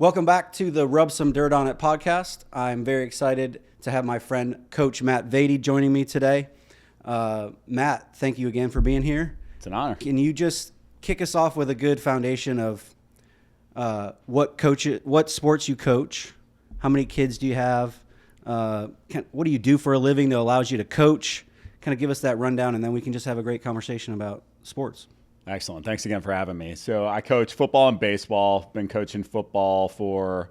Welcome back to the Rub Some Dirt On It podcast. I'm very excited to have my friend Coach Matt Vaadi joining me today. Matt, thank you again for being here. It's an honor. Can you just kick us off with a good foundation of what sports you coach? How many kids do you have? What do you do for a living that allows you to coach? Kind of give us that rundown, and then we can just have a great conversation about sports. Excellent. Thanks again for having me. So I coach football and baseball. Been coaching football for,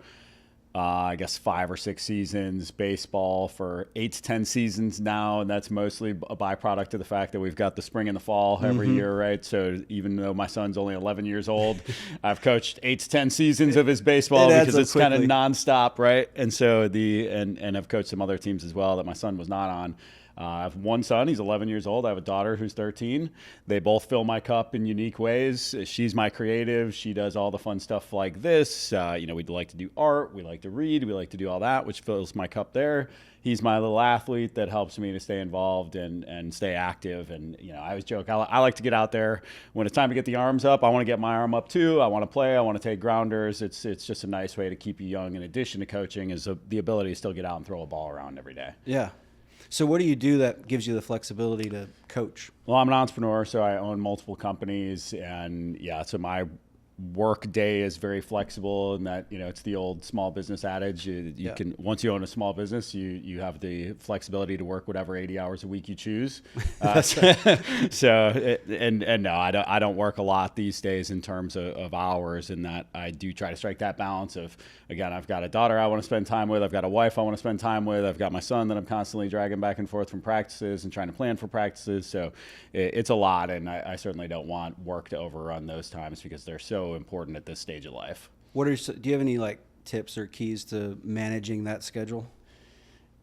5 or 6 seasons, baseball for 8 to 10 seasons now, and that's mostly a byproduct of the fact that we've got the spring and the fall every year, right? So even though my son's only 11 years old, I've coached 8 to 10 seasons of his baseball because it's kind of nonstop, right? And so and I've coached some other teams as well that my son was not on. I have one son, he's 11 years old. I have a daughter who's 13. They both fill my cup in unique ways. She's my creative. She does all the fun stuff like this. We like to do art. We like to read. We like to do all that, which fills my cup there. He's my little athlete that helps me to stay involved and stay active. And, I always joke, I like to get out there. When it's time to get the arms up, I want to get my arm up too. I want to play. I want to take grounders. It's just a nice way to keep you young. In addition to coaching is the ability to still get out and throw a ball around every day. Yeah. So what do you do that gives you the flexibility to coach? Well, I'm an entrepreneur, so I own multiple companies, and so my work day is very flexible in that, it's the old small business adage. You can, once you own a small business, you have the flexibility to work whatever 80 hours a week you choose. So, no, I don't work a lot these days in terms of hours, in that I do try to strike that balance of, again, I've got a daughter I want to spend time with. I've got a wife I want to spend time with. I've got my son that I'm constantly dragging back and forth from practices and trying to plan for practices. So it's a lot, and I certainly don't want work to overrun those times because they're so important at this stage of life. Do you have any tips or keys to managing that schedule?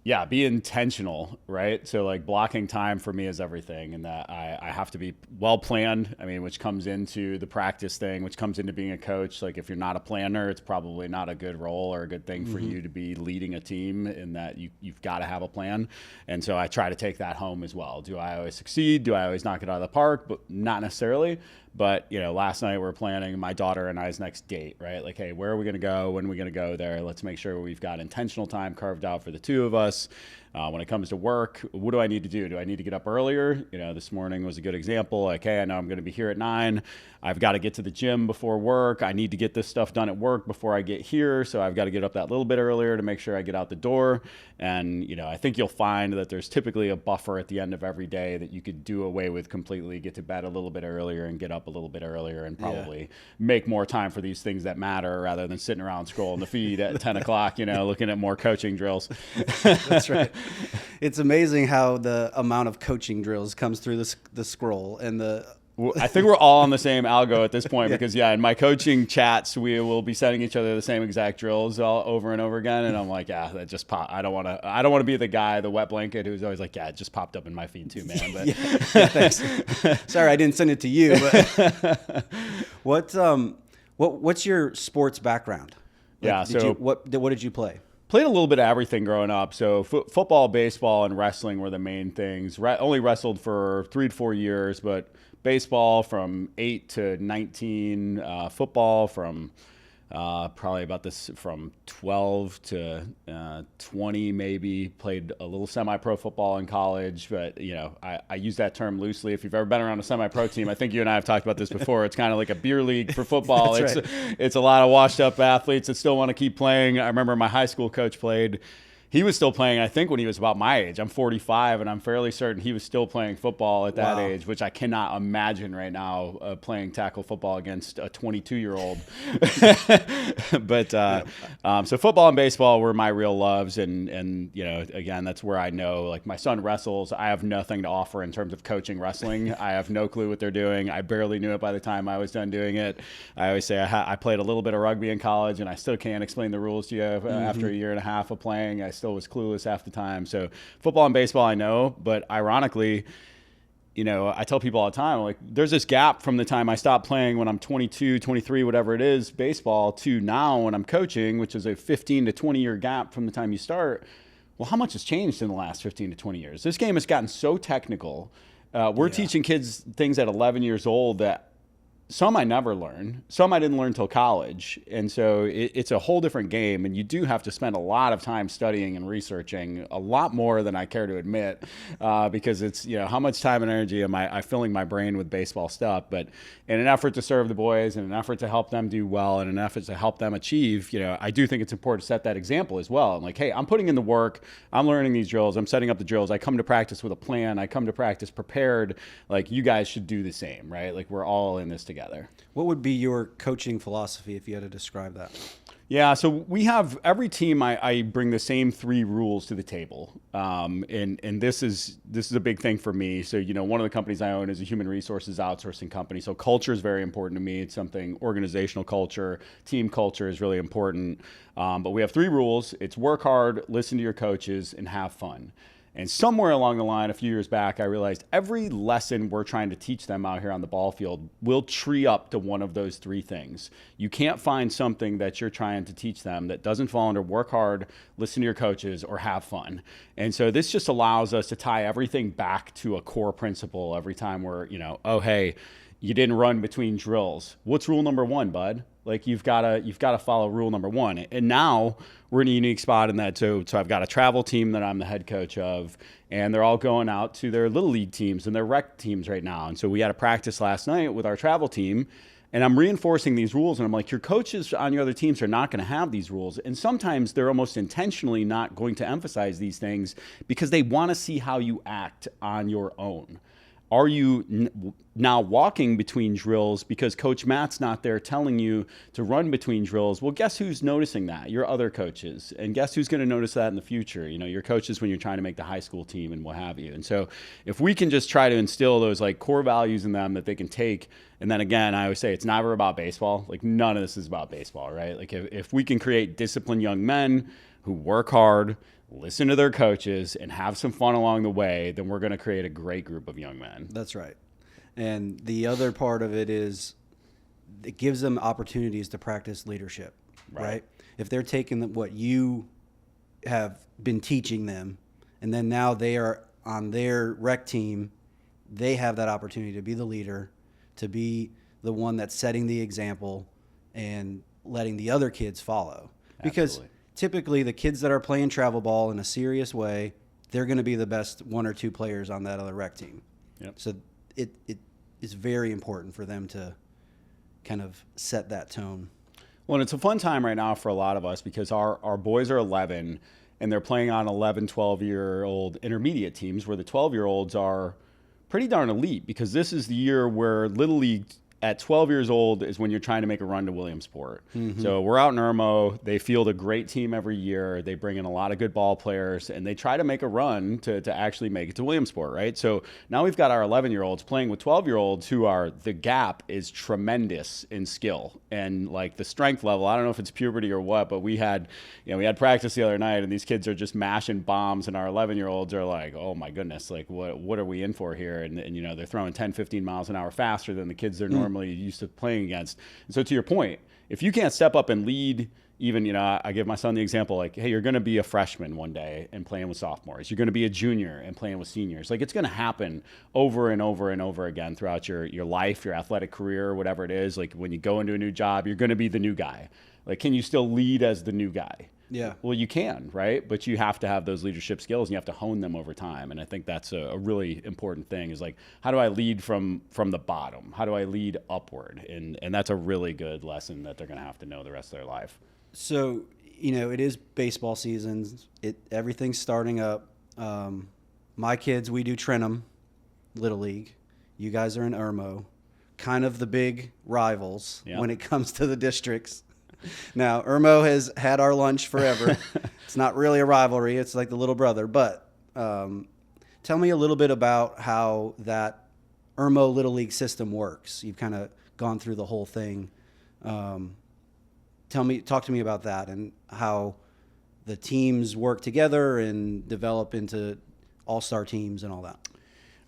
Yeah, be intentional, right? So blocking time for me is everything, and that I have to be well planned. Which comes into the practice thing, which comes into being a coach. If you're not a planner, it's probably not a good role or a good thing for you to be leading a team, in that you've got to have a plan. And so I try to take that home as well. Do I always succeed? Do I always knock it out of the park? But not necessarily. But, last night we were planning my daughter and I's next date, right? Hey, where are we going to go? When are we going to go there? Let's make sure we've got intentional time carved out for the two of us. When it comes to work, what do I need to do? Do I need to get up earlier? This morning was a good example. Hey, I know I'm going to be here at 9. I've got to get to the gym before work. I need to get this stuff done at work before I get here. So I've got to get up that little bit earlier to make sure I get out the door. And, I think you'll find that there's typically a buffer at the end of every day that you could do away with completely, get to bed a little bit earlier and get up a little bit earlier, and probably make more time for these things that matter rather than sitting around scrolling the feed at 10 o'clock, looking at more coaching drills. That's right. It's amazing how the amount of coaching drills comes through the scroll and I think we're all on the same algo at this point because in my coaching chats, we will be sending each other the same exact drills all over and over again. And I'm like, that just popped. I don't want to be the guy, the wet blanket who's always like, it just popped up in my feed too, man. But thanks. Sorry, I didn't send it to you, but what's your sports background? What did you play? Played a little bit of everything growing up. So football, baseball, and wrestling were the main things. Only wrestled for 3 to 4 years, but baseball from 8 to 19, football from probably about this from 12 to 20 maybe. Played a little semi-pro football in college, but I use that term loosely. If you've ever been around a semi-pro team, I think you and I have talked about this before. It's kind of like a beer league for football. It's a lot of washed up athletes that still want to keep playing. I remember my high school coach played. He was still playing, I think, when he was about my age. I'm 45, and I'm fairly certain he was still playing football at that age, which I cannot imagine right now, playing tackle football against a 22-year-old. But so football and baseball were my real loves, and again, that's where I know, my son wrestles. I have nothing to offer in terms of coaching wrestling. I have no clue what they're doing. I barely knew it by the time I was done doing it. I always say I played a little bit of rugby in college, and I still can't explain the rules to you after a year and a half of playing. I still was clueless half the time. So football and baseball I know, but ironically, I tell people all the time, there's this gap from the time I stopped playing when I'm 22, 23, whatever it is, baseball, to now when I'm coaching, which is a 15 to 20 year gap from the time you start. Well, how much has changed in the last 15 to 20 years? This game has gotten so technical. We're teaching kids things at 11 years old that some I never learned, some I didn't learn till college. And so it's a whole different game. And you do have to spend a lot of time studying and researching, a lot more than I care to admit, because it's, how much time and energy am I filling my brain with baseball stuff. But in an effort to serve the boys, in an effort to help them do well, in an effort to help them achieve, I do think it's important to set that example as well. I'm like, hey, I'm putting in the work, I'm learning these drills, I'm setting up the drills, I come to practice with a plan, I come to practice prepared. Like, you guys should do the same, right? Like, we're all in this together. What would be your coaching philosophy if you had to describe that? Yeah, so we have every team. I bring the same 3 rules to the table, and this is a big thing for me. So one of the companies I own is a human resources outsourcing company. So culture is very important to me. It's something, organizational culture, team culture is really important. But we have 3 rules. It's work hard, listen to your coaches, and have fun. And somewhere along the line, a few years back, I realized every lesson we're trying to teach them out here on the ball field will tree up to one of those 3 things. You can't find something that you're trying to teach them that doesn't fall under work hard, listen to your coaches, or have fun. And so this just allows us to tie everything back to a core principle every time we're, oh, hey, you didn't run between drills. What's rule number 1, bud? Like, you've got to follow rule number 1. And now we're in a unique spot in that. So I've got a travel team that I'm the head coach of, and they're all going out to their little league teams and their rec teams right now. And so we had a practice last night with our travel team, and I'm reinforcing these rules. And I'm like, your coaches on your other teams are not going to have these rules. And sometimes they're almost intentionally not going to emphasize these things because they want to see how you act on your own. Are you now walking between drills because Coach Matt's not there telling you to run between drills? Well, guess who's noticing that? Your other coaches. And guess who's going to notice that in the future? Your coaches when you're trying to make the high school team and what have you. And so if we can just try to instill those like core values in them that they can take, and then again, I always say it's never about baseball. Like, none of this is about baseball, right? Like, if we can create disciplined young men who work hard, listen to their coaches, and have some fun along the way, then we're going to create a great group of young men. That's right. And the other part of it is it gives them opportunities to practice leadership, right? If they're taking what you have been teaching them, and then now they are on their rec team, they have that opportunity to be the leader, to be the one that's setting the example and letting the other kids follow. Because Absolutely. Typically the kids that are playing travel ball in a serious way, they're going to be the best 1 or 2 players on that other rec team. Yep. So it is very important for them to kind of set that tone. Well, and it's a fun time right now for a lot of us because our boys are 11 and they're playing on 11, 12-year-old intermediate teams where the 12-year-olds are pretty darn elite, because this is the year where Little League at 12 years old is when you're trying to make a run to Williamsport. Mm-hmm. So we're out in Irmo. They field a great team every year. They bring in a lot of good ball players, and they try to make a run to actually make it to Williamsport, right? So now we've got our 11-year-olds playing with 12-year-olds who are, the gap is tremendous in skill and like the strength level. I don't know if it's puberty or what, but we had practice the other night, and these kids are just mashing bombs, and our 11-year-olds are like, oh my goodness, like what are we in for here? And they're throwing 10, 15 miles an hour faster than the kids they're normally used to playing against. And so to your point, if you can't step up and lead, even, I give my son the example, like, hey, you're going to be a freshman one day and playing with sophomores. You're going to be a junior and playing with seniors. Like, it's going to happen over and over and over again throughout your life, your athletic career, whatever it is. Like, when you go into a new job, you're going to be the new guy. Like, can you still lead as the new guy? Yeah. Well, you can, right? But you have to have those leadership skills, and you have to hone them over time. And I think that's a really important thing, is like, how do I lead from the bottom? How do I lead upward? And that's a really good lesson that they're going to have to know the rest of their life. So, it is baseball season. Everything's starting up. My kids, we do Trenum, Little League. You guys are in Irmo. Kind of the big rivals when it comes to the districts. Now, Irmo has had our lunch forever. It's not really a rivalry. It's like the little brother. But tell me a little bit about how that Irmo Little League system works. You've kind of gone through the whole thing. Talk to me about that and how the teams work together and develop into all-star teams and all that.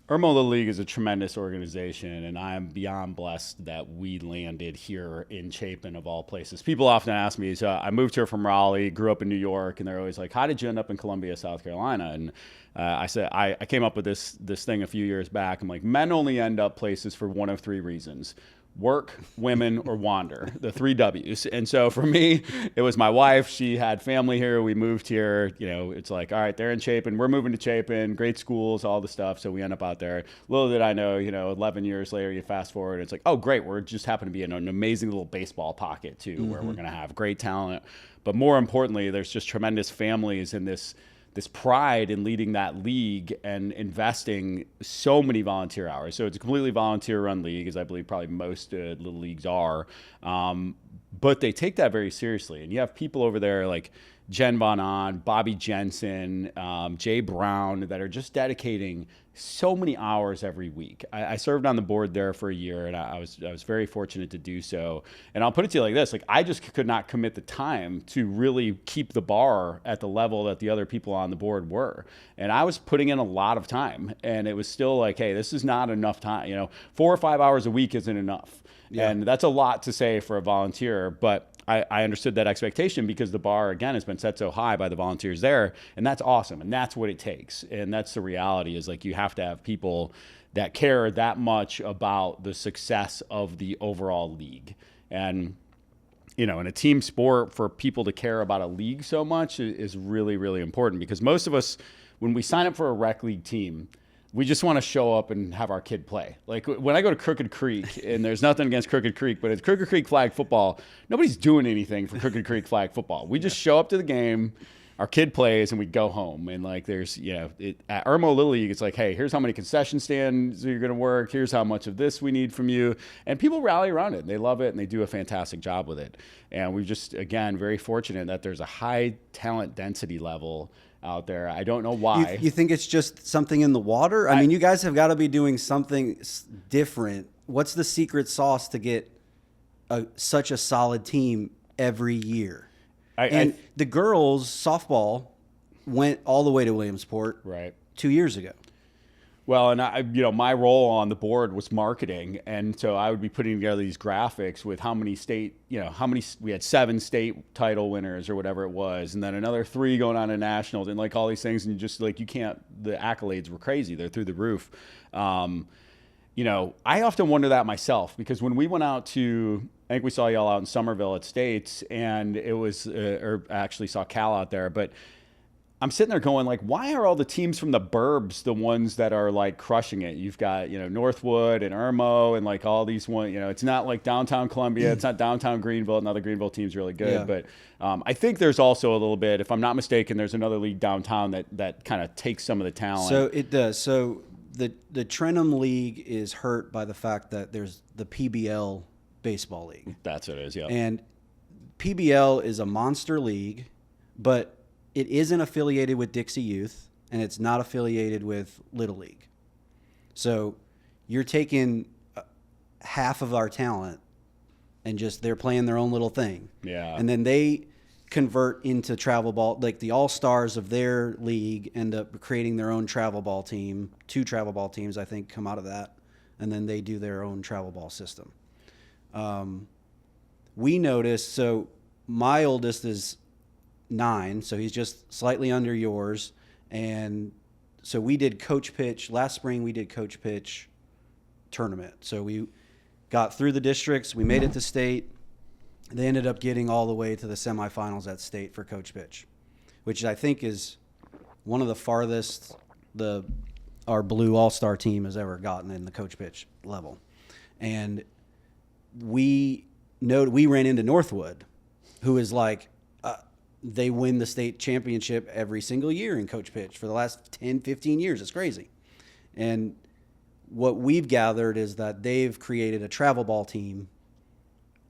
Irmo Little League is a tremendous organization, and I am beyond blessed that we landed here in Chapin, of all places. People often ask me, so I moved here from Raleigh, grew up in New York, and they're always like, how did you end up in Columbia, South Carolina? And I said, I came up with this thing a few years back. I'm like, men only end up places for one of 3 reasons. work, women, or wander, the 3 W's. And so for me, it was my wife. She had family here. We moved here. It's like, all right, they're in Chapin. We're moving to Chapin. Great schools, all the stuff. So we end up out there. Little did I know, 11 years later, you fast forward. It's like, oh, great. We're just happen to be in an amazing little baseball pocket, too, where we're going to have great talent. But more importantly, there's just tremendous families in this pride in leading that league and investing so many volunteer hours. So it's a completely volunteer run league, as I believe probably most little leagues are. But they take that very seriously. And you have people over there like Jen Von On, Bobby Jensen, Jay Brown that are just dedicating so many hours every week. I served on the board there for a year, and I was very fortunate to do so. And I'll put it to you like this: like, I just could not commit the time to really keep the bar at the level that the other people on the board were. And I was putting in a lot of time, and it was still like, hey, this is not enough time. 4 or 5 hours a week isn't enough. Yeah. And that's a lot to say for a volunteer, but I understood that expectation because the bar, again, has been set so high by the volunteers there, and that's awesome, and that's what it takes. And that's the reality, is like, you have to have people that care that much about the success of the overall league. And, in a team sport, for people to care about a league so much is really, really important, because most of us, when we sign up for a rec league team, we just want to show up and have our kid play. Like, when I go to Crooked Creek, and there's nothing against Crooked Creek, but it's Crooked Creek flag football, nobody's doing anything for Crooked Creek flag football. We just show up to the game, our kid plays, and we go home. And like, there's, at Irmo Little League, it's like, hey, here's how many concession stands you're going to work. Here's how much of this we need from you. And people rally around it. They love it, and they do a fantastic job with it. And we've just, again, very fortunate that there's a high talent density level out there. I don't know why. You think it's just something in the water? I mean, you guys have got to be doing something different. What's the secret sauce to get such a solid team every year? The girls softball went all the way to Williamsport right 2 years ago. Well, and my role on the board was marketing, and so I would be putting together these graphics with how many we had 7 state title winners or whatever it was, and then another 3 going on to nationals, and like all these things, and just like, the accolades were crazy; they're through the roof. I often wonder that myself, because when we went out to, I think we saw y'all out in Somerville at States, and it was, or actually saw Cal out there, but I'm sitting there going, like, why are all the teams from the burbs the ones that are like crushing it? You've got, Northwood and Irmo and like all these it's not like downtown Columbia. It's not downtown Greenville. Now the Greenville team's really good. Yeah. But I think there's also a little bit, if I'm not mistaken, there's another league downtown that kind of takes some of the talent. So it does. So the Trenum League is hurt by the fact that there's the PBL baseball league. That's what it is, yeah. And PBL is a monster league, but it isn't affiliated with Dixie Youth, and it's not affiliated with Little League. So you're taking half of our talent and just they're playing their own little thing. Yeah. And then they convert into travel ball. Like, the all-stars of their league end up creating their own travel ball team. 2 travel ball teams, I think, come out of that. And then they do their own travel ball system. We noticed, so my oldest is 9, so he's just slightly under yours. And so we did coach pitch. Last spring we did coach pitch tournament. So we got through the districts. We made it to state. They ended up getting all the way to the semifinals at state for coach pitch, which I think is one of the farthest our blue all-star team has ever gotten in the coach pitch level. And we ran into Northwood, who is like, they win the state championship every single year in coach pitch for the last 10, 15 years. It's crazy. And what we've gathered is that they've created a travel ball team,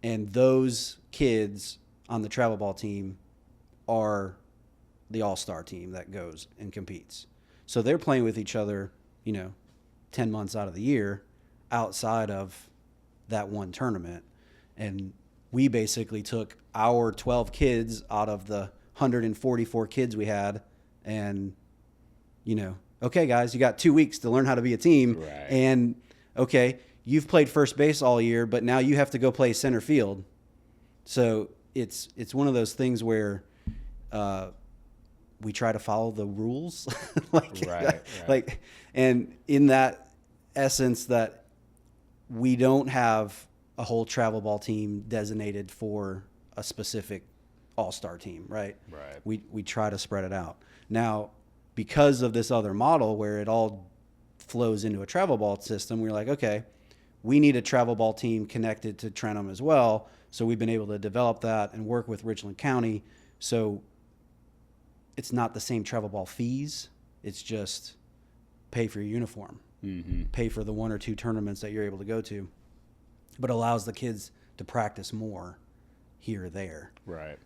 and those kids on the travel ball team are the all-star team that goes and competes. So they're playing with each other, 10 months out of the year outside of that one tournament. And we basically took our 12 kids out of the 144 kids we had and, okay, guys, you got 2 weeks to learn how to be a team. Right. And, okay, you've played first base all year, but now you have to go play center field. So it's one of those things where we try to follow the rules. And in that essence that we don't have a whole travel ball team designated for a specific all-star team, right? Right. We try to spread it out. Now, because of this other model where it all flows into a travel ball system, we're like, okay, we need a travel ball team connected to Trenum as well. So we've been able to develop that and work with Richland County. So it's not the same travel ball fees. It's just pay for your uniform, pay for the 1 or 2 tournaments that you're able to go to, but allows the kids to practice more here or there. Right.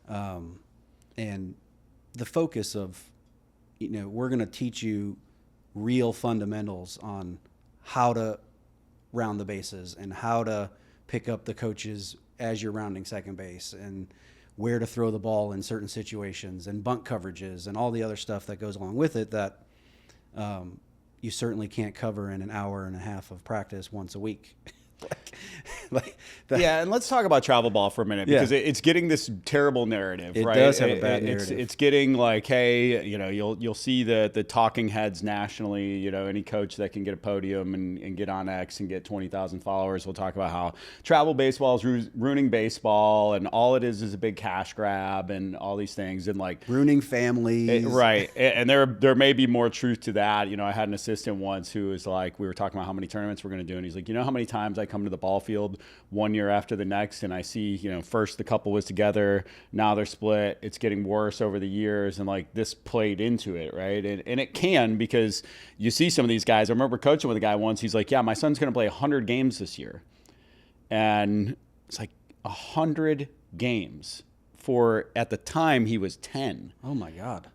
And the focus of, we're going to teach you real fundamentals on how to round the bases and how to pick up the coaches as you're rounding second base and where to throw the ball in certain situations and bunt coverages and all the other stuff that goes along with it that you certainly can't cover in an hour and a half of practice once a week. like that. Yeah, and let's talk about travel ball for a minute because it's getting this terrible narrative, it right? It does have a bad narrative. It's getting like, hey, you'll see the talking heads nationally, any coach that can get a podium and get on X and get 20,000 followers will talk about how travel baseball is ruining baseball and all it is a big cash grab and all these things and like ruining families. Right. And there may be more truth to that. I had an assistant once who was like, we were talking about how many tournaments we're going to do. And he's like, how many times I come to the ball field one year after the next and I see, first the couple was together, now they're split, it's getting worse over the years, and like this played into it, right? And it can, because you see some of these guys. I remember coaching with a guy once, he's like, yeah, my son's going to play 100 games this year. And it's like 100 games for, at the time he was 10. Oh my God.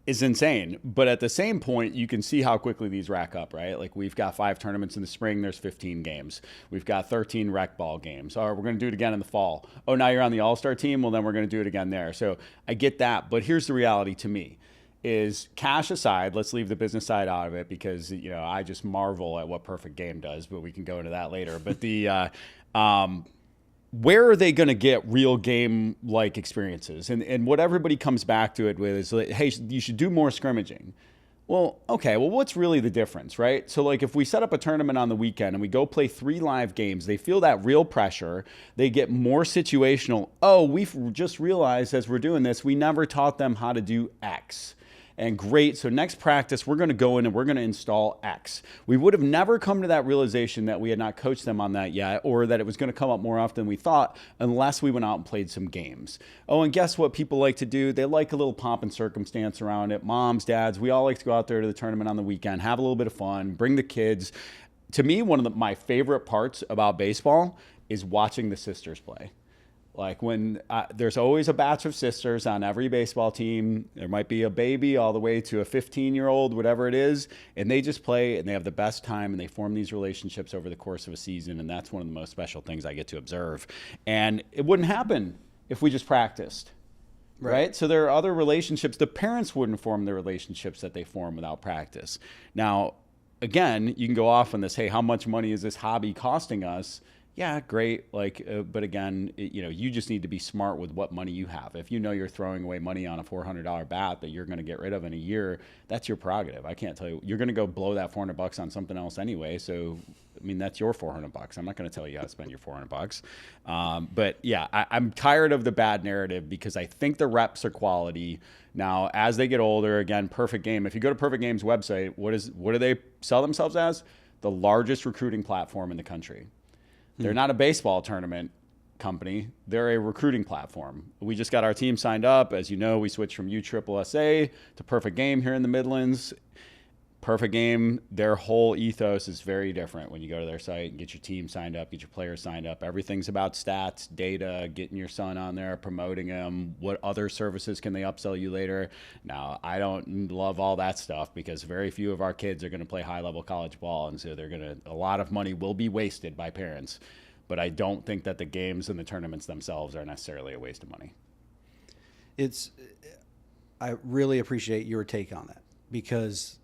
Is insane. But at the same point, you can see how quickly these rack up, right? Like we've got 5 tournaments in the spring, there's 15 games. We've got 13 rec ball games. All right, we're going to do it again in the fall. Oh, now you're on the all-star team? Well, then we're going to do it again there. So I get that. But here's the reality to me is cash aside, let's leave the business side out of it because, I just marvel at what Perfect Game does, but we can go into that later. But the, where are they going to get real game-like experiences? And what everybody comes back to it with is, like, hey, you should do more scrimmaging. Well, okay, well, what's really the difference, right? So, like, if we set up a tournament on the weekend and we go play 3 live games, they feel that real pressure. They get more situational. Oh, we've just realized as we're doing this, we never taught them how to do X. And great, so next practice, we're going to go in and we're going to install X. We would have never come to that realization that we had not coached them on that yet, or that it was going to come up more often than we thought, unless we went out and played some games. Oh, and guess what people like to do? They like a little pomp and circumstance around it. Moms, dads, we all like to go out there to the tournament on the weekend, have a little bit of fun, bring the kids. To me, one of my favorite parts about baseball is watching the sisters play. Like when there's always a batch of sisters on every baseball team. There might be a baby all the way to a 15-year-old, whatever it is, and they just play and they have the best time and they form these relationships over the course of a season, and that's one of the most special things I get to observe. And it wouldn't happen if we just practiced, right? So there are other relationships. The parents wouldn't form the relationships that they form without practice. Now, again, you can go off on this, hey, how much money is this hobby costing us? Yeah, great. But again, you just need to be smart with what money you have. If you're throwing away money on a $400 bat that you're going to get rid of in a year, that's your prerogative. I can't tell you. You're going to go blow that $400 on something else anyway. So, that's your $400. I'm not going to tell you how to spend your $400. But yeah, I'm tired of the bad narrative because I think the reps are quality. Now, as they get older, again, Perfect Game. If you go to Perfect Game's website, what do they sell themselves as? The largest recruiting platform in the country. They're not a baseball tournament company. They're a recruiting platform. We just got our team signed up. As you know, we switched from USSSA to Perfect Game here in the Midlands. Perfect Game, their whole ethos is very different when you go to their site and get your team signed up, get your players signed up. Everything's about stats, data, getting your son on there, promoting him. What other services can they upsell you later? Now, I don't love all that stuff because very few of our kids are going to play high-level college ball, and so a lot of money will be wasted by parents. But I don't think that the games and the tournaments themselves are necessarily a waste of money. I really appreciate your take on that because,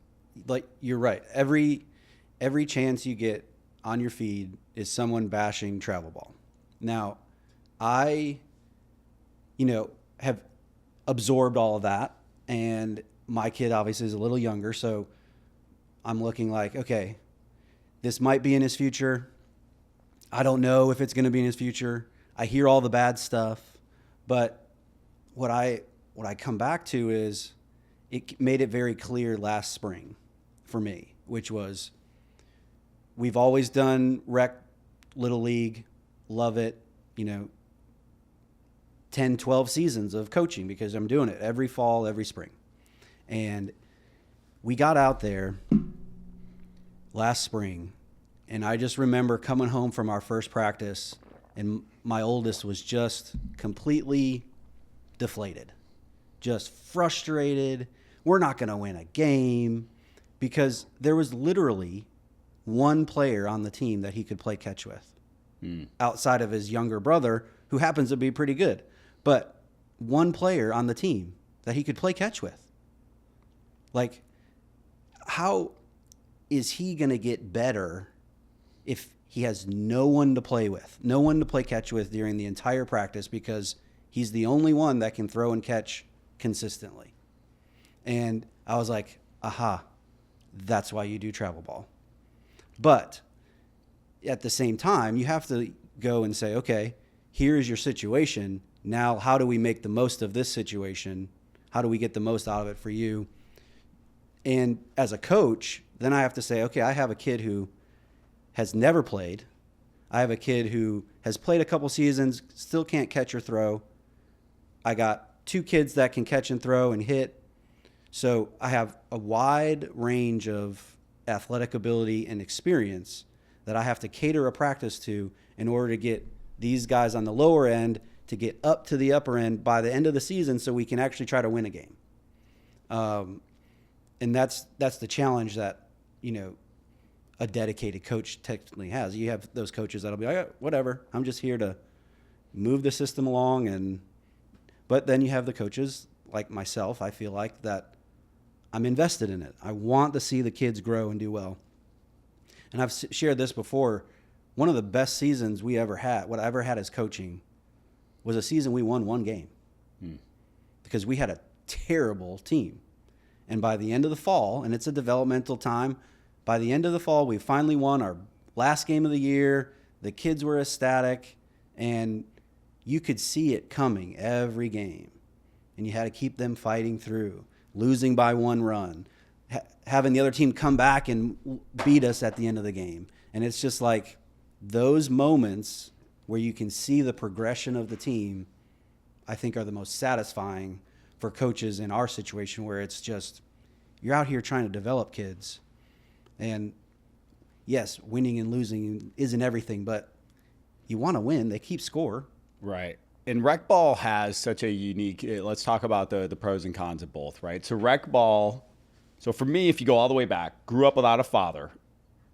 like, you're right. Every chance you get on your feed is someone bashing travel ball. Now, I, have absorbed all of that, and my kid obviously is a little younger, so I'm looking like, okay, this might be in his future. I don't know if it's going to be in his future. I hear all the bad stuff, but what I come back to is it made it very clear last spring for me, which was we've always done rec little league, love it, 10, 12 seasons of coaching because I'm doing it every fall, every spring. And we got out there last spring, and I just remember coming home from our first practice, and my oldest was just completely deflated, just frustrated. We're not going to win a game because there was literally one player on the team that he could play catch with outside of his younger brother, who happens to be pretty good. But one player on the team that he could play catch with. Like, how is he going to get better if he has no one to play with, no one to play catch with during the entire practice because he's the only one that can throw and catch consistently? And I was like, aha, that's why you do travel ball. But at the same time, you have to go and say, okay, here's your situation. Now, how do we make the most of this situation? How do we get the most out of it for you? And as a coach, then I have to say, okay, I have a kid who has never played. I have a kid who has played a couple seasons, still can't catch or throw. I got 2 kids that can catch and throw and hit. So I have a wide range of athletic ability and experience that I have to cater a practice to in order to get these guys on the lower end to get up to the upper end by the end of the season so we can actually try to win a game. And that's the challenge that, a dedicated coach technically has. You have those coaches that'll be like, whatever, I'm just here to move the system along. But then you have the coaches like myself, I feel like, that I'm invested in it. I want to see the kids grow and do well. And I've shared this before. One of the best seasons we ever had, what I ever had as coaching, was a season we won 1 game because we had a terrible team. And by the end of the fall, and it's a developmental time, by the end of the fall, we finally won our last game of the year. The kids were ecstatic, and you could see it coming every game. And you had to keep them fighting through, losing by 1 run, having the other team come back and beat us at the end of the game. And it's just like those moments where you can see the progression of the team, I think are the most satisfying for coaches in our situation, where it's just you're out here trying to develop kids. And yes, winning and losing isn't everything, but you want to win. They keep score. Right. And rec ball has such a unique, let's talk about the pros and cons of both, right? So rec ball, so for me, if you go all the way back, grew up without a father.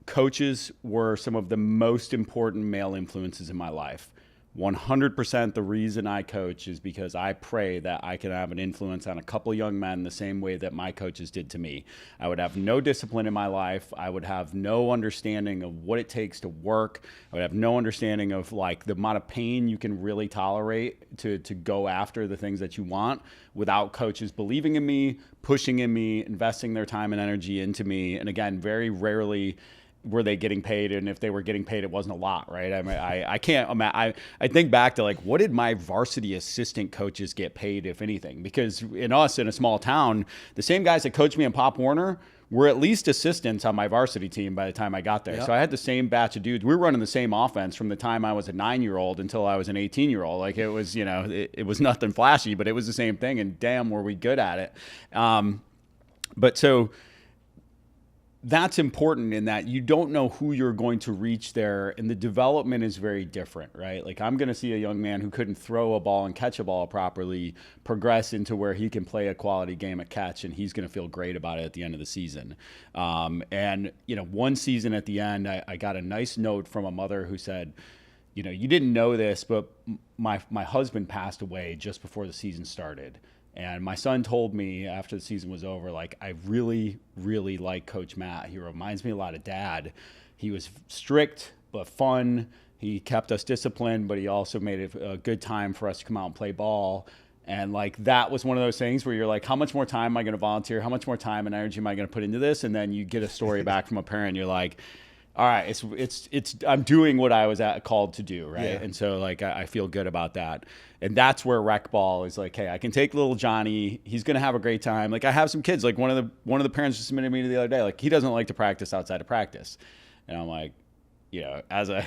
Coaches were some of the most important male influences in my life. 100% the reason I coach is because I pray that I can have an influence on a couple young men the same way that my coaches did to me. I would have no discipline in my life. I would have no understanding of what it takes to work. I would have no understanding of like the amount of pain you can really tolerate to go after the things that you want without coaches believing in me, pushing in me, investing their time and energy into me. And again, very rarely were they getting paid, and if they were getting paid, it wasn't a lot, right? I mean, I can't imagine. I think back to like, what did my varsity assistant coaches get paid, if anything? Because in a small town, the same guys that coached me in Pop Warner were at least assistants on my varsity team by the time I got there. Yep. So I had the same batch of dudes. We were running the same offense from the time I was a 9-year-old until I was an 18-year-old. Like it was, it was nothing flashy, but it was the same thing, and damn, were we good at it. But so that's important in that you don't know who you're going to reach there, and the development is very different, right? Like I'm going to see a young man who couldn't throw a ball and catch a ball properly progress into where he can play a quality game at catch, and he's going to feel great about it at the end of the season. And one season at the end, I got a nice note from a mother who said, you didn't know this, but my husband passed away just before the season started. And my son told me after the season was over, like, I really, really like Coach Matt. He reminds me a lot of Dad. He was strict but fun. He kept us disciplined, but he also made it a good time for us to come out and play ball. And, like, that was one of those things where you're like, how much more time am I going to volunteer? How much more time and energy am I going to put into this? And then you get a story back from a parent. You're like, all right, it's I'm doing what I was called to do, right? Yeah. And so like I feel good about that. And that's where rec ball is like, hey, I can take little Johnny. He's gonna have a great time. Like I have some kids. Like one of the parents just submitted me the other day. Like he doesn't like to practice outside of practice, and I'm like, as a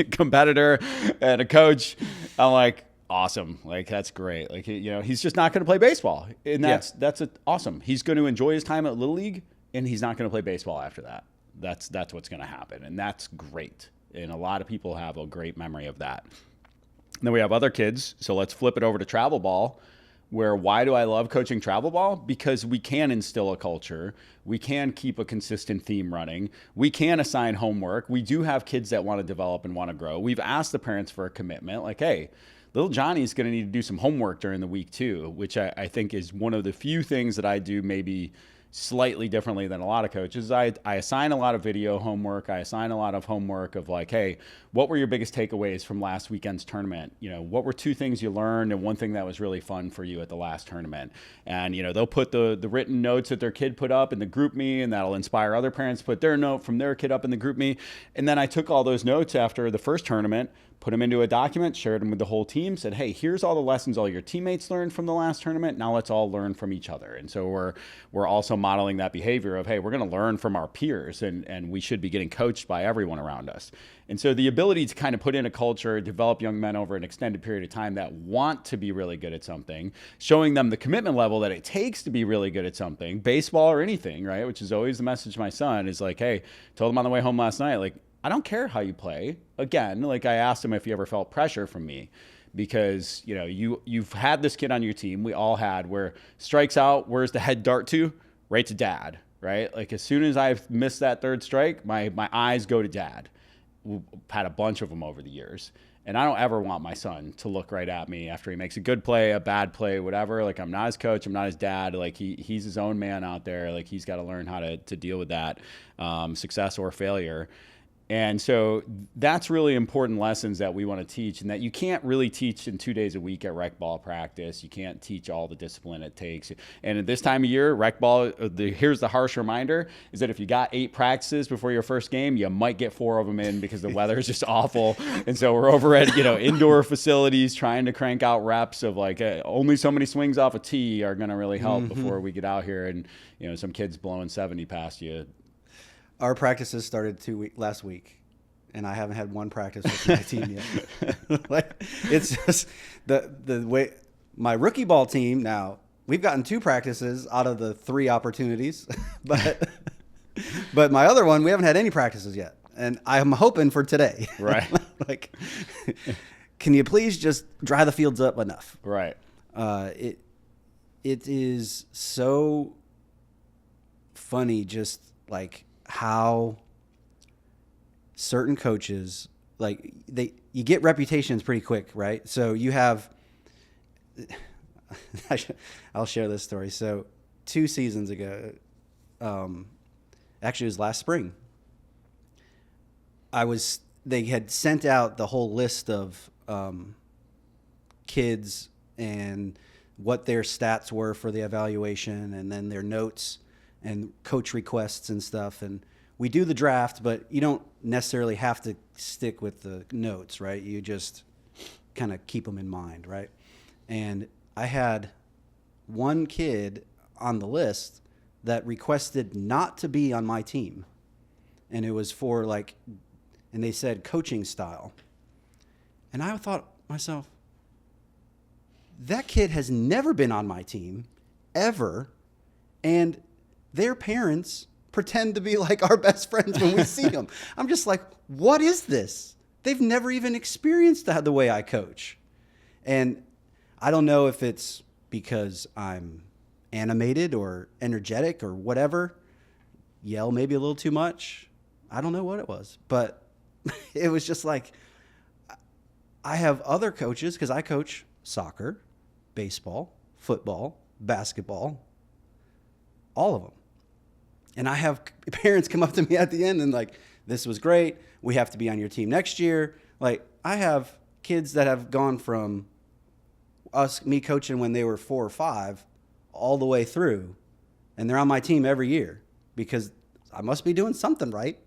competitor and a coach, I'm like, awesome. Like that's great. Like he's just not going to play baseball, and that's awesome. He's going to enjoy his time at Little League, and he's not going to play baseball after that. That's what's going to happen, and that's great. And a lot of people have a great memory of that. And then we have other kids. So let's flip it over to travel ball. Where why do I love coaching travel ball? Because we can instill a culture. We can keep a consistent theme running. We can assign homework. We do have kids that want to develop and want to grow. We've asked the parents for a commitment. Like, hey, little Johnny's going to need to do some homework during the week too, which I think is one of the few things that I do maybe slightly differently than a lot of coaches. I assign a lot of video homework. I assign a lot of homework of like, hey, what were your biggest takeaways from last weekend's tournament? What were 2 things you learned and one thing that was really fun for you at the last tournament? And, they'll put the written notes that their kid put up in the group me, and that'll inspire other parents to put their note from their kid up in the group me. And then I took all those notes after the first tournament, put them into a document, shared them with the whole team, said, hey, here's all the lessons all your teammates learned from the last tournament. Now let's all learn from each other. And so we're also modeling that behavior of, hey, we're going to learn from our peers, and we should be getting coached by everyone around us. And so the ability to kind of put in a culture, develop young men over an extended period of time that want to be really good at something, showing them the commitment level that it takes to be really good at something, baseball or anything, right? Which is always the message to my son is like, hey, told him on the way home last night, like, I don't care how you play. Again, like I asked him if he ever felt pressure from me, because you've had this kid on your team. We all had, where strikes out, where's the head dart to? Right to dad, right? Like as soon as I've missed that third strike, my eyes go to dad. We've had a bunch of them over the years. And I don't ever want my son to look right at me after he makes a good play, a bad play, whatever. Like I'm not his coach, I'm not his dad. Like he's his own man out there. Like he's got to learn how to deal with that, success or failure. And so that's really important lessons that we want to teach, and that you can't really teach in 2 days a week at rec ball practice. You can't teach all the discipline it takes. And at this time of year, rec ball, here's the harsh reminder, is that if you got 8 practices before your first game, you might get 4 of them in because the weather is just awful. And so we're over at indoor facilities trying to crank out reps of like, only so many swings off a tee are going to really help before we get out here and some kids blowing 70 past you. Our practices started last week, and I haven't had one practice with my team yet. Like, it's just the way my rookie ball team now. We've gotten 2 practices out of the 3 opportunities, but my other one, we haven't had any practices yet, and I'm hoping for today. Right. Like, can you please just dry the fields up enough? Right. It is so funny, just like how certain coaches, like you get reputations pretty quick, right? So you have, I'll share this story. So 2 seasons ago, actually it was last spring, they had sent out the whole list of kids and what their stats were for the evaluation, and then their notes and coach requests and stuff. And we do the draft, but you don't necessarily have to stick with the notes, right? You just kind of keep them in mind, right? And I had one kid on the list that requested not to be on my team. And it was for and they said coaching style. And I thought to myself, that kid has never been on my team, ever. And their parents pretend to be like our best friends when we see them. I'm just like, what is this? They've never even experienced the way I coach. And I don't know if it's because I'm animated or energetic or whatever, yell maybe a little too much. I don't know what it was, but it was just like, I have other coaches, because I coach soccer, baseball, football, basketball, all of them. And I have parents come up to me at the end and like, this was great. We have to be on your team next year. Like, I have kids that have gone from me coaching when they were 4 or 5 all the way through, and they're on my team every year because I must be doing something right.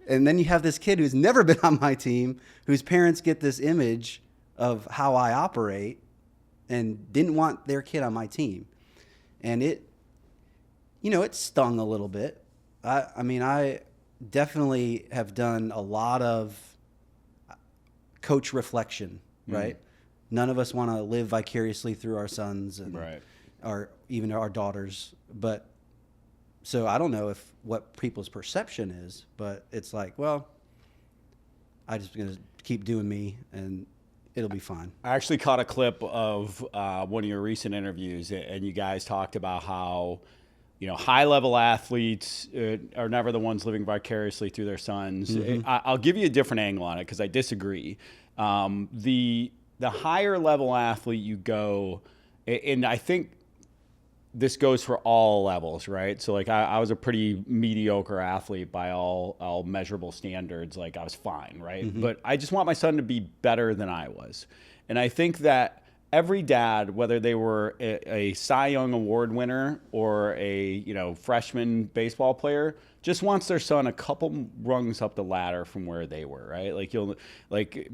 And then you have this kid who's never been on my team, whose parents get this image of how I operate and didn't want their kid on my team. And it stung a little bit. I mean, I definitely have done a lot of coach reflection, right? None of us want to live vicariously through our sons and even our daughters. But so I don't know what people's perception is, but it's like, well, I'm just going to keep doing me and it'll be fine. I actually caught a clip of one of your recent interviews, and you guys talked about how, high-level athletes are never the ones living vicariously through their sons. I'll give you a different angle on it because I disagree. The higher-level athlete you go, and I think this goes for all levels, right? So, like, I was a pretty mediocre athlete by all measurable standards. Like, I was fine, right? But I just want my son to be better than I was. And I think that every dad, whether they were a Cy Young Award winner or a freshman baseball player, just wants their son a couple rungs up the ladder from where they were, right? Like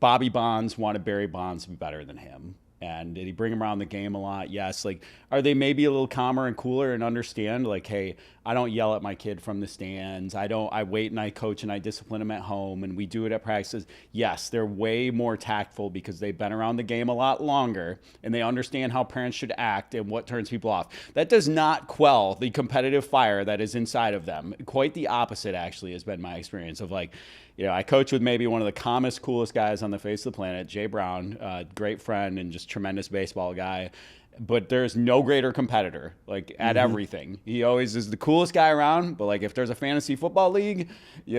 Bobby Bonds wanted Barry Bonds to be better than him. And did he bring him around the game a lot? Yes. Like, are they maybe a little calmer and cooler and understand, like, hey, I don't yell at my kid from the stands. I wait and I coach and I discipline him at home and we do it at practices. Yes, they're way more tactful because they've been around the game a lot longer and they understand how parents should act and what turns people off. That does not quell the competitive fire that is inside of them. Quite the opposite, actually, has been my experience of, like, I coach with maybe one of the calmest, coolest guys on the face of the planet, Jay Brown, great friend and just tremendous baseball guy. But there's no greater competitor, like, at everything. He always is the coolest guy around. But, like, if there's a fantasy football league,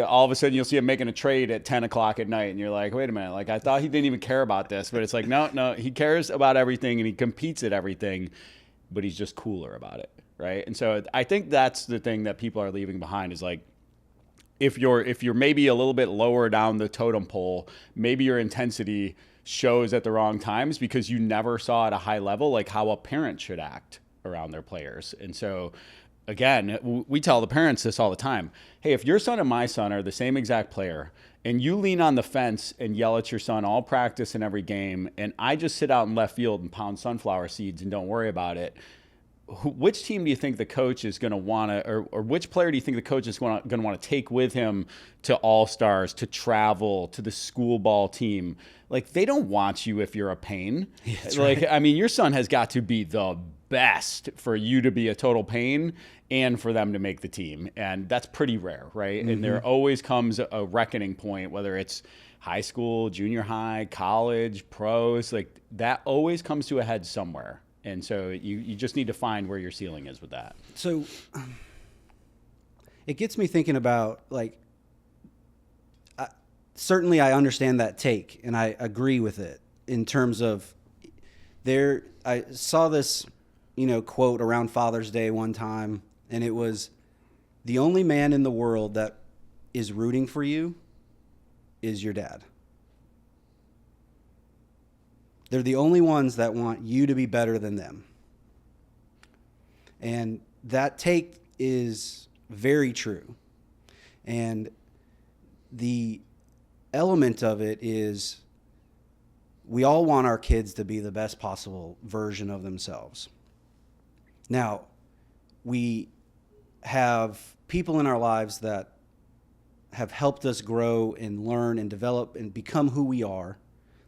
all of a sudden you'll see him making a trade at 10 o'clock at night. And you're like, wait a minute. Like, I thought he didn't even care about this. But it's like, no, he cares about everything and he competes at everything. But he's just cooler about it, right? And so I think that's the thing that people are leaving behind is, like, if you're maybe a little bit lower down the totem pole, maybe your intensity shows at the wrong times because you never saw at a high level, like, how a parent should act around their players. And so, again, we tell the parents this all the time. Hey, if your son and my son are the same exact player and you lean on the fence and yell at your son all practice and every game, and I just sit out in left field and pound sunflower seeds and don't worry about it, which team do you think the coach is going to want to, or which player do you think the coach is going to want to take with him to All-Stars, to travel, to the school ball team? Like, they don't want you if you're a pain. Like, right. I mean, your son has got to be the best for you to be a total pain and for them to make the team. And that's pretty rare, right? And there always comes a reckoning point, whether it's high school, junior high, college, pros, like, that always comes to a head somewhere. And so you just need to find where your ceiling is with that. So it gets me thinking about, like, certainly I understand that take and I agree with it in terms of I saw this, quote around Father's Day one time, and it was, the only man in the world that is rooting for you is your dad. They're the only ones that want you to be better than them. And that take is very true. And the element of it is we all want our kids to be the best possible version of themselves. Now, we have people in our lives that have helped us grow and learn and develop and become who we are.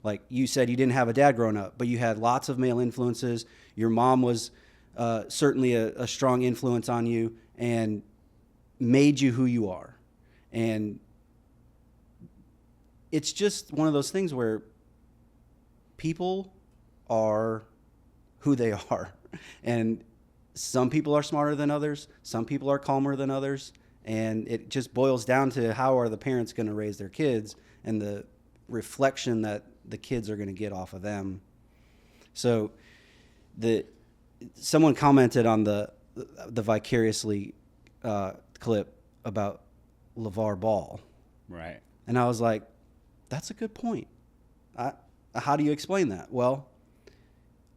Like you said, you didn't have a dad growing up, but you had lots of male influences. Your mom was certainly a strong influence on you and made you who you are. And it's just one of those things where people are who they are. And some people are smarter than others. Some people are calmer than others. And it just boils down to how are the parents going to raise their kids and the reflection that the kids are going to get off of them. So someone commented on the vicariously clip about LeVar Ball. Right. And I was like, that's a good point. How do you explain that? Well,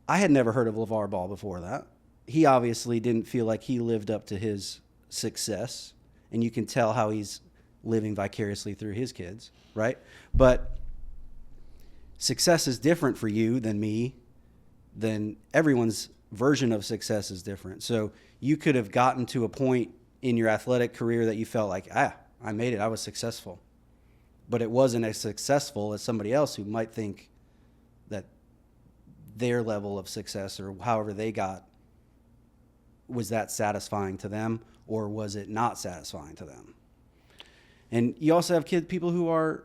I had never heard of LeVar Ball before that. He obviously didn't feel like he lived up to his success. And you can tell how he's living vicariously through his kids, right? But success is different for you than me, then everyone's version of success is different. So you could have gotten to a point in your athletic career that you felt like, I made it, I was successful. But it wasn't as successful as somebody else who might think that their level of success or however they got, was that satisfying to them, or was it not satisfying to them? And you also have people who are,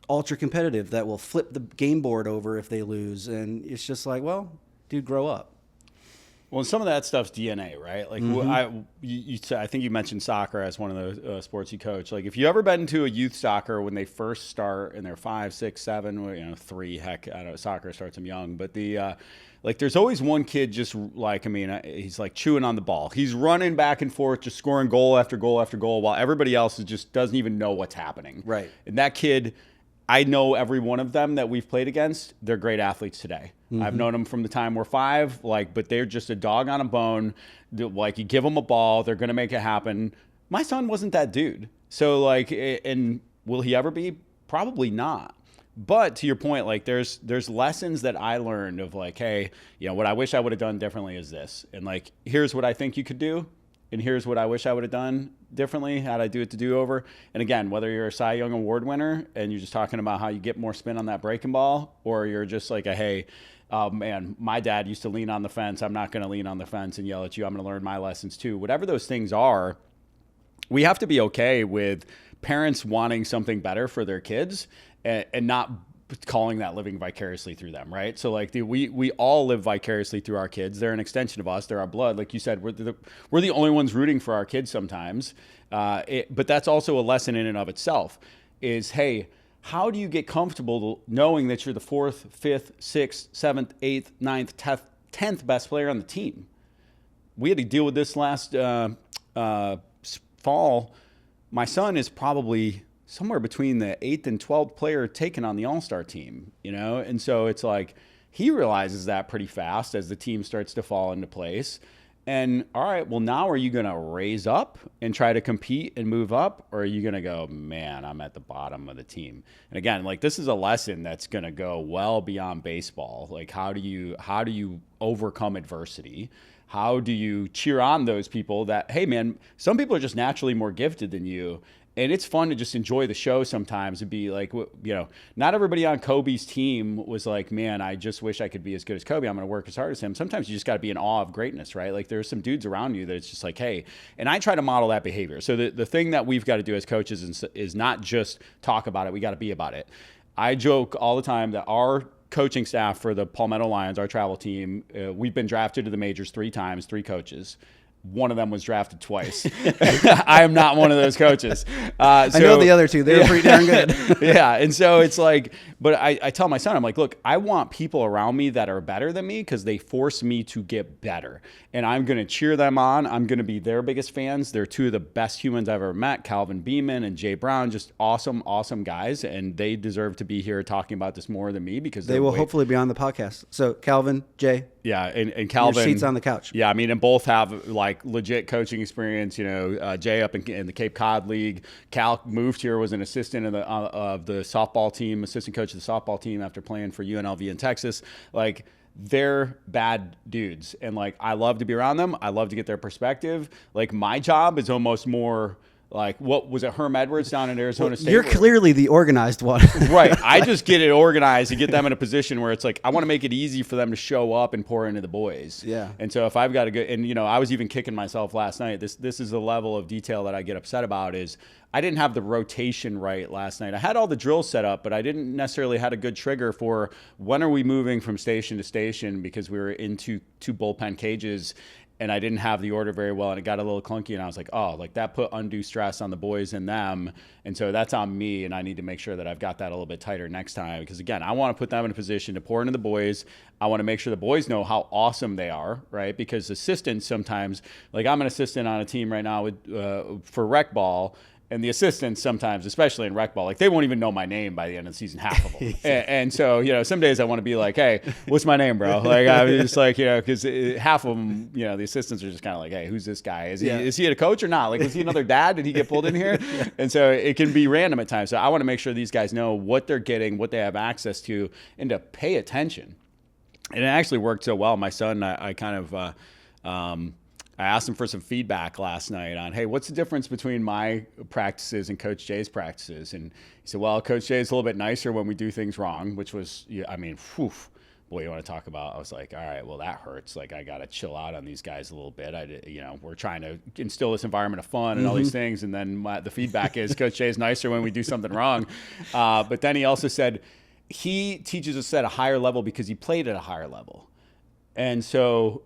ultra competitive that will flip the game board over if they lose. And it's just like, well, dude, grow up. Well, some of that stuff's DNA, right? Like I think you mentioned soccer as one of the sports you coach. Like if you ever been to a youth soccer when they first start and they're 5, 6, 7, 3, heck, I don't know, soccer starts them young, but there's always one kid just he's like chewing on the ball. He's running back and forth, just scoring goal after goal after goal, while everybody else just doesn't even know what's happening. Right. And that kid, I know every one of them that we've played against, they're great athletes today. I've known them from the time we're 5, but they're just a dog on a bone. Like you give them a ball, they're going to make it happen. My son wasn't that dude. So and will he ever be? Probably not. But to your point, there's lessons that I learned of hey, what I wish I would have done differently is this. And here's what I think you could do. And here's what I wish I would have done differently. How'd I do it to do over? And again, whether you're a Cy Young Award winner and you're just talking about how you get more spin on that breaking ball, or you're just hey, man, my dad used to lean on the fence. I'm not going to lean on the fence and yell at you. I'm going to learn my lessons too. Whatever those things are, we have to be okay with parents wanting something better for their kids and not calling that living vicariously through them, right? So we all live vicariously through our kids. They're an extension of us. They're our blood. Like you said, we're the only ones rooting for our kids sometimes. But that's also a lesson in and of itself is, hey, how do you get comfortable knowing that you're the 4th, 5th, 6th, 7th, 8th, 9th, 10th best player on the team? We had to deal with this last fall. My son is probably somewhere between the 8th and 12th player taken on the All-Star team, And so it's he realizes that pretty fast as the team starts to fall into place. And all right, well, now are you going to raise up and try to compete and move up? Or are you going to go, man, I'm at the bottom of the team? And again, this is a lesson that's going to go well beyond baseball. How do you overcome adversity? How do you cheer on those people that, hey, man, some people are just naturally more gifted than you. And it's fun to just enjoy the show sometimes and be not everybody on Kobe's team was man, I just wish I could be as good as Kobe. I'm going to work as hard as him. Sometimes you just got to be in awe of greatness, right? There's some dudes around you that it's just hey, and I try to model that behavior. So the thing that we've got to do as coaches is not just talk about it. We got to be about it. I joke all the time that our coaching staff for the Palmetto Lions, our travel team, we've been drafted to the majors 3 times, 3 coaches. One of them was drafted twice. I am not one of those coaches. I know the other 2. They were pretty darn good. Yeah. And so it's but I tell my son, I'm look, I want people around me that are better than me because they force me to get better. And I'm going to cheer them on. I'm going to be their biggest fans. They're 2 of the best humans I've ever met, Calvin Beeman and Jay Brown, just awesome, awesome guys. And they deserve to be here talking about this more than me because they will hopefully be on the podcast. So Calvin, Jay. Yeah. And Calvin. Your seats on the couch. Yeah. And both have legit coaching experience. Jay up in the Cape Cod League. Cal moved here, was an assistant of the softball team, assistant coach of the softball team after playing for UNLV in Texas. They're bad dudes. And I love to be around them. I love to get their perspective. My job is almost more what was it, Herm Edwards down in Arizona State? You're clearly the organized one. Right. I just get it organized and get them in a position where it's I want to make it easy for them to show up and pour into the boys. Yeah. And so if I've got a good, and I was even kicking myself last night. This is the level of detail that I get upset about is I didn't have the rotation right last night. I had all the drills set up, but I didn't necessarily had a good trigger for when are we moving from station to station because we were into 2 bullpen cages. And I didn't have the order very well, and it got a little clunky, and I was that put undue stress on the boys and them, and so that's on me, and I need to make sure that I've got that a little bit tighter next time, because again, I want to put them in a position to pour into the boys. I want to make sure the boys know how awesome they are, right? Because assistants sometimes, I'm an assistant on a team right now with for rec ball, And the assistants sometimes, especially in rec ball, like they won't even know my name by the end of the season, half of them. And so, you know, some days I want to be like, hey, what's my name, bro? Like, I was just like, you know, because half of them, you know, the assistants are just kind of like, hey, who's this guy? Is he a coach or not? Like, was he another dad? Did he get pulled in here? And so it can be random at times. So I want to make sure these guys know what they're getting, what they have access to, and to pay attention. And it actually worked so well. My son, I asked him for some feedback last night on, hey, what's the difference between my practices and Coach Jay's practices? And he said, well, Coach Jay's a little bit nicer when we do things wrong, which was, I mean, whew, boy, you want to talk about, I was like, all right, well, that hurts. Like, I got to chill out on these guys a little bit. You know, we're trying to instill this environment of fun and all these things. And then the feedback is Coach Jay's nicer when we do something wrong. But then he also said he teaches us at a higher level because he played at a higher level. And so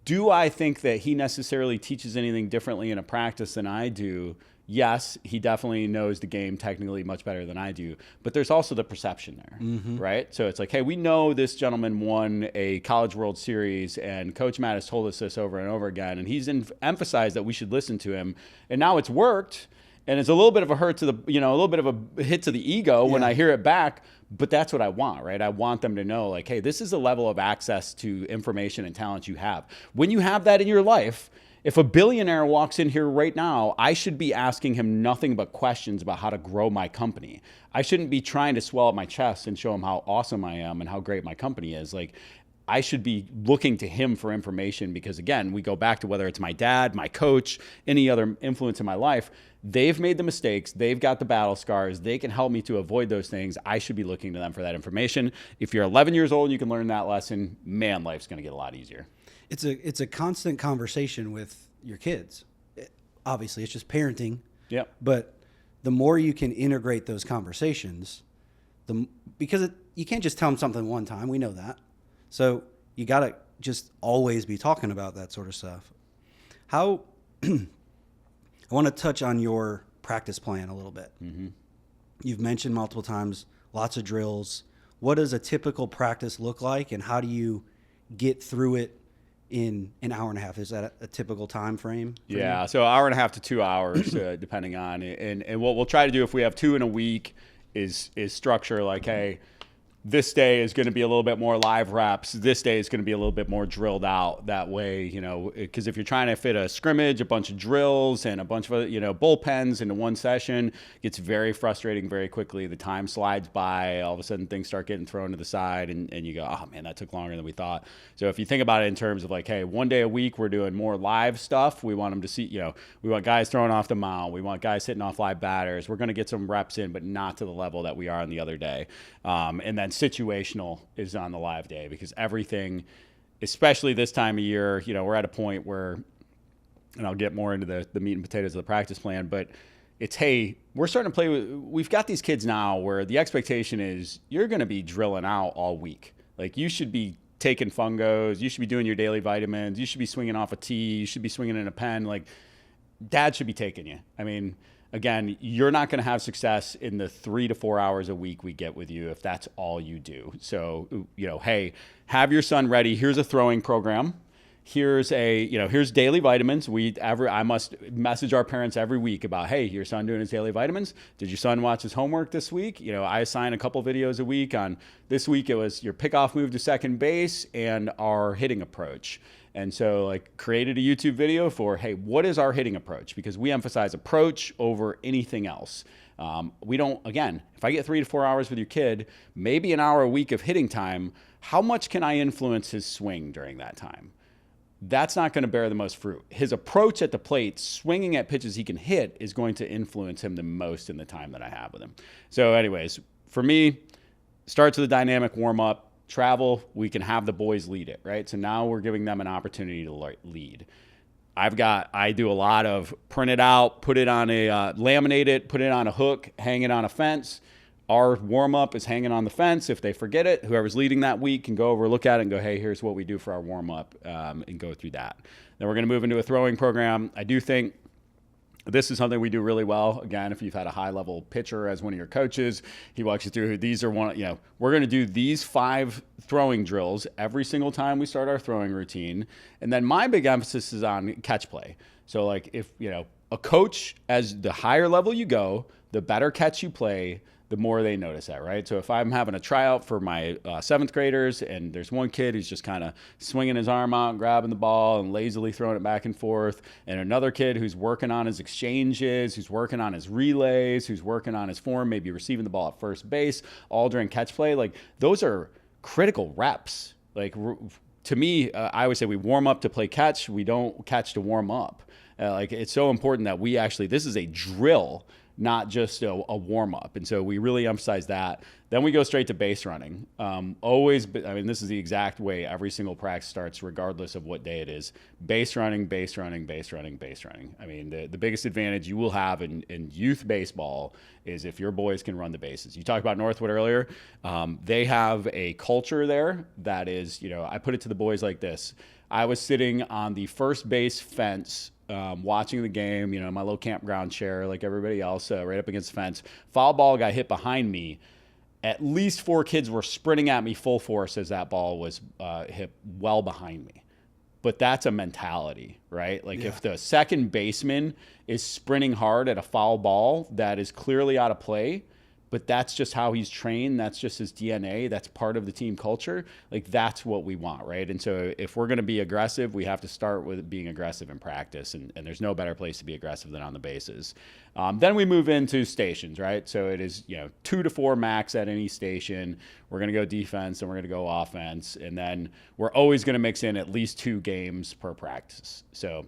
do I think that he necessarily teaches anything differently in a practice than I do? Yes, he definitely knows the game technically much better than I do, but there's also the perception there, right? So it's like, hey, we know this gentleman won a College World Series, and Coach Matt has told us this over and over again, and he's emphasized that we should listen to him, and now it's worked, and it's a little bit of a hurt to the, you know, a little bit of a hit to the ego when I hear it back. But that's what I want, right? I want them to know, like, hey, this is the level of access to information and talent you have. When you have that in your life, if a billionaire walks in here right now, I should be asking him nothing but questions about how to grow my company. I shouldn't be trying to swell up my chest and show him how awesome I am and how great my company is. Like, I should be looking to him for information because, again, we go back to whether it's my dad, my coach, any other influence in my life. They've made the mistakes. They've got the battle scars. They can help me to avoid those things. I should be looking to them for that information. If you're 11 years old and you can learn that lesson, man, life's going to get a lot easier. It's a constant conversation with your kids. Obviously, it's just parenting. Yeah. But the more you can integrate those conversations, because you can't just tell them something one time. We know that. So you got to just always be talking about that sort of stuff. How I want to touch on your practice plan a little bit. You've mentioned multiple times, lots of drills. What does a typical practice look like, and how do you get through it in an hour and a half? Is that a typical time frame? Yeah, so hour and a half to 2 hours, depending on it. And what we'll try to do if we have 2 in a week is structure like, hey, this day is going to be a little bit more live reps. This day is going to be a little bit more drilled out. That way, you know, because if you're trying to fit a scrimmage, a bunch of drills, and a bunch of, you know, bullpens into one session, it gets very frustrating very quickly. The time slides by. All of a sudden, things start getting thrown to the side, and you go, oh, man, that took longer than we thought. So if you think about it in terms of like, hey, one day a week, we're doing more live stuff. We want them to see, you know, we want guys throwing off the mound. We want guys hitting off live batters. We're going to get some reps in, but not to the level that we are on the other day. And then situational is on the live day, because everything, especially this time of year, you know, we're at a point where, and I'll get more into the meat and potatoes of the practice plan, but it's, hey, we're starting to play with, we've got these kids now where the expectation is you're going to be drilling out all week. Like, you should be taking fungos, you should be doing your daily vitamins, you should be swinging off a tee, you should be swinging in a pen. Like, dad should be taking you. I mean, again, you're not going to have success in the 3 to 4 hours a week we get with you if that's all you do. So, you know, hey, have your son ready. Here's a throwing program. Here's here's daily vitamins. I must message our parents every week about, hey, your son doing his daily vitamins? Did your son watch his homework this week? You know, I assign a couple videos a week on, this week it was your pickoff move to second base and our hitting approach. And so, like, created a YouTube video for, hey, what is our hitting approach? Because we emphasize approach over anything else. We don't, again, if I get 3 to 4 hours with your kid, maybe an hour a week of hitting time, how much can I influence his swing during that time? That's not going to bear the most fruit. His approach at the plate, swinging at pitches he can hit, is going to influence him the most in the time that I have with him. So anyways, for me, starts with a dynamic warm-up. Travel, we can have the boys lead it, right? So now we're giving them an opportunity to lead. I do a lot of print it out, put it on laminate it, put it on a hook, hang it on a fence. Our warm-up is hanging on the fence. If they forget it, whoever's leading that week can go over, look at it, and go, hey, here's what we do for our warm-up, and go through that. Then we're going to move into a throwing program. I do think this is something we do really well. Again, if you've had a high-level pitcher as one of your coaches, he walks you through, these are we're going to do these 5 throwing drills every single time we start our throwing routine. And then my big emphasis is on catch play. So, like, if, a coach, as the higher level you go, the better catch you play, the more they notice that, right? So if I'm having a tryout for my 7th graders and there's one kid who's just kind of swinging his arm out and grabbing the ball and lazily throwing it back and forth, and another kid who's working on his exchanges, who's working on his relays, who's working on his form, maybe receiving the ball at first base, all during catch play, like those are critical reps. Like to me, I always say we warm up to play catch. We don't catch to warm up. Like it's so important that we actually, this is a drill, not just a warm up. And so we really emphasize that. Then we go straight to base running. Always, I mean, this is the exact way every single practice starts, regardless of what day it is. Base running, base running, base running, base running. I mean, the biggest advantage you will have in youth baseball is if your boys can run the bases. You talked about Northwood earlier. They have a culture there that is, I put it to the boys like this. I was sitting on the first base fence watching the game, my little campground chair like everybody else, right up against the fence. Foul ball got hit behind me. At least 4 kids were sprinting at me full force as that ball was hit well behind me. But that's a mentality, right? Like if the second baseman is sprinting hard at a foul ball that is clearly out of play, but that's just how he's trained. That's just his DNA. That's part of the team culture. Like that's what we want, right? And so if we're going to be aggressive, we have to start with being aggressive in practice. And there's no better place to be aggressive than on the bases. Then we move into stations, right? So it is 2 to 4 max at any station. We're going to go defense and we're going to go offense. And then we're always going to mix in at least 2 games per practice. So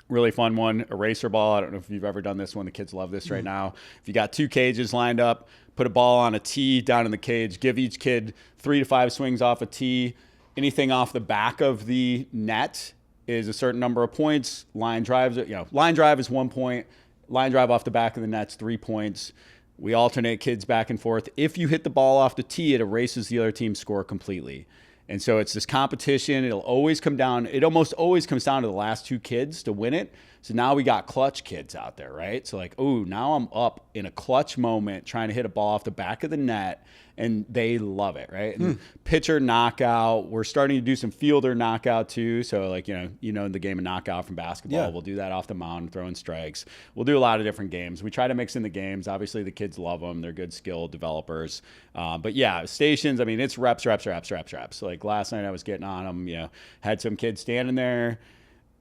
really fun one, eraser ball. I don't know if you've ever done this one. The kids love this right now. If you got 2 cages lined up, put a ball on a tee down in the cage, give each kid 3 to 5 swings off a tee. Anything off the back of the net is a certain number of points. Line drive is 1 point. Line drive off the back of the net's 3 points. We alternate kids back and forth. If you hit the ball off the tee, it erases the other team's score completely. And so it's this competition. It'll always come down. It almost always comes down to the last 2 kids to win it. So now we got clutch kids out there, right? So like, now I'm up in a clutch moment trying to hit a ball off the back of the net, and they love it, right? And pitcher knockout. We're starting to do some fielder knockout too. So like, the game of knockout from basketball. We'll do that off the mound, throwing strikes. We'll do a lot of different games. We try to mix in the games. Obviously, the kids love them. They're good skill developers. But yeah, stations, I mean, it's reps. Like last night I was getting on them, had some kids standing there.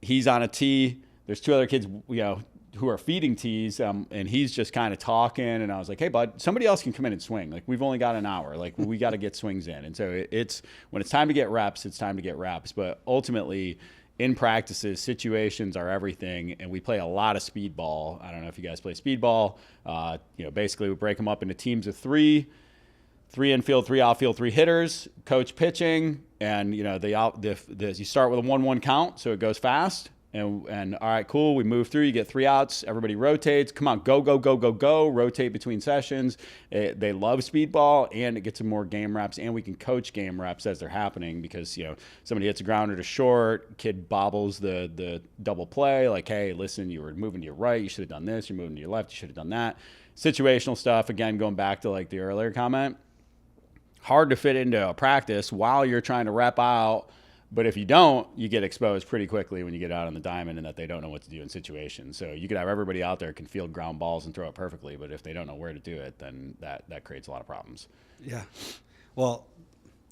He's on a tee. There's 2 other kids, who are feeding tees, and he's just kind of talking. And I was like, hey, bud, somebody else can come in and swing. Like, we've only got an hour. Like, we got to get swings in. And so it's when it's time to get reps, it's time to get reps. But ultimately, in practices, situations are everything, and we play a lot of speed ball. I don't know if you guys play speed ball. Basically, we break them up into teams of 3 infield, 3 outfield, 3 hitters, coach pitching, and you start with a 1-1 count, so it goes fast. And all right, cool. We move through. You get 3 outs. Everybody rotates. Come on, go. Rotate between sessions. They love speedball, and it gets them more game reps. And we can coach game reps as they're happening because somebody hits a grounder to short. Kid bobbles the double play. Like, hey, listen, you were moving to your right. You should have done this. You're moving to your left. You should have done that. Situational stuff. Again, going back to like the earlier comment, hard to fit into a practice while you're trying to rep out. But if you don't, you get exposed pretty quickly when you get out on the diamond and that they don't know what to do in situations. So you could have everybody out there can field ground balls and throw it perfectly, but if they don't know where to do it, then that creates a lot of problems. Yeah. Well,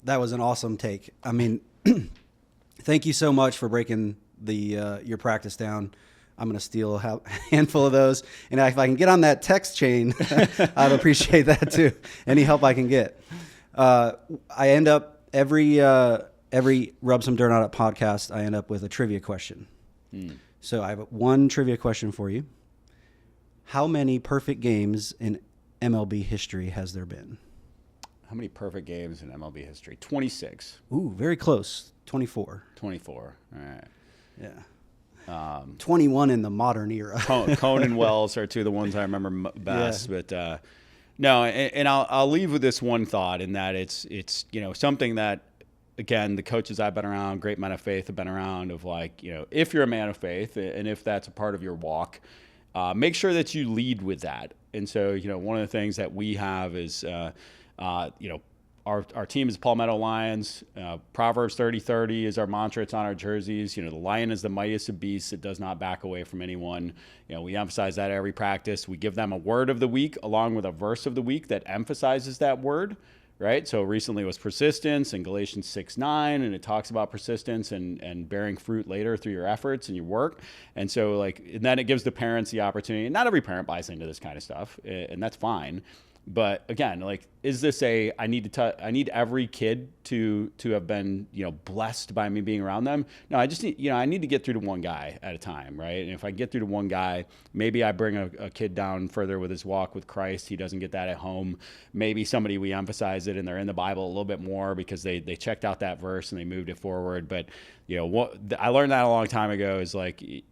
that was an awesome take. I mean, thank you so much for breaking your practice down. I'm going to steal a handful of those. And if I can get on that text chain, I'd appreciate that too. Any help I can get. I end up every Rub Some Dirt On It podcast, I end up with a trivia question. So I have one trivia question for you. How many perfect games in MLB history has there been? How many perfect games in MLB history? 26. Ooh, very close. 24. 24. All right. Yeah. 21 in the modern era. Cone and Wells are 2 of the ones I remember best. Yeah. But no, and I'll leave with this one thought in that it's something that, again, the coaches I've been around, great men of faith have been around of like, if you're a man of faith and if that's a part of your walk, make sure that you lead with that. And so, one of the things that we have is, our team is Palmetto Lions. Proverbs 30:30 is our mantra. It's on our jerseys. The lion is the mightiest of beasts. It does not back away from anyone. We emphasize that at every practice. We give them a word of the week along with a verse of the week that emphasizes that word, right? So recently it was persistence in Galatians 6:9, and it talks about persistence and bearing fruit later through your efforts and your work. And so and then it gives the parents the opportunity. Not every parent buys into this kind of stuff, and that's fine. But again, is this I need every kid to have been, blessed by me being around them? No, I just need, I need to get through to one guy at a time, right? And if I get through to one guy, maybe I bring a kid down further with his walk with Christ. He doesn't get that at home. Maybe somebody, we emphasize it and they're in the Bible a little bit more because they checked out that verse and they moved it forward. But what I learned that a long time ago is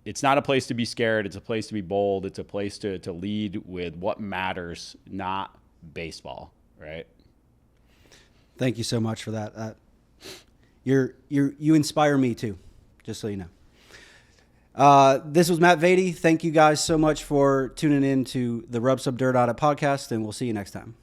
it's not a place to be scared. It's a place to be bold. It's a place to lead with what matters, not baseball, right? Thank you so much for that. You inspire me too, just so you know. This was Matt Vaadi. Thank you guys so much for tuning in to the Rub Some Dirt on It podcast, and we'll see you next time.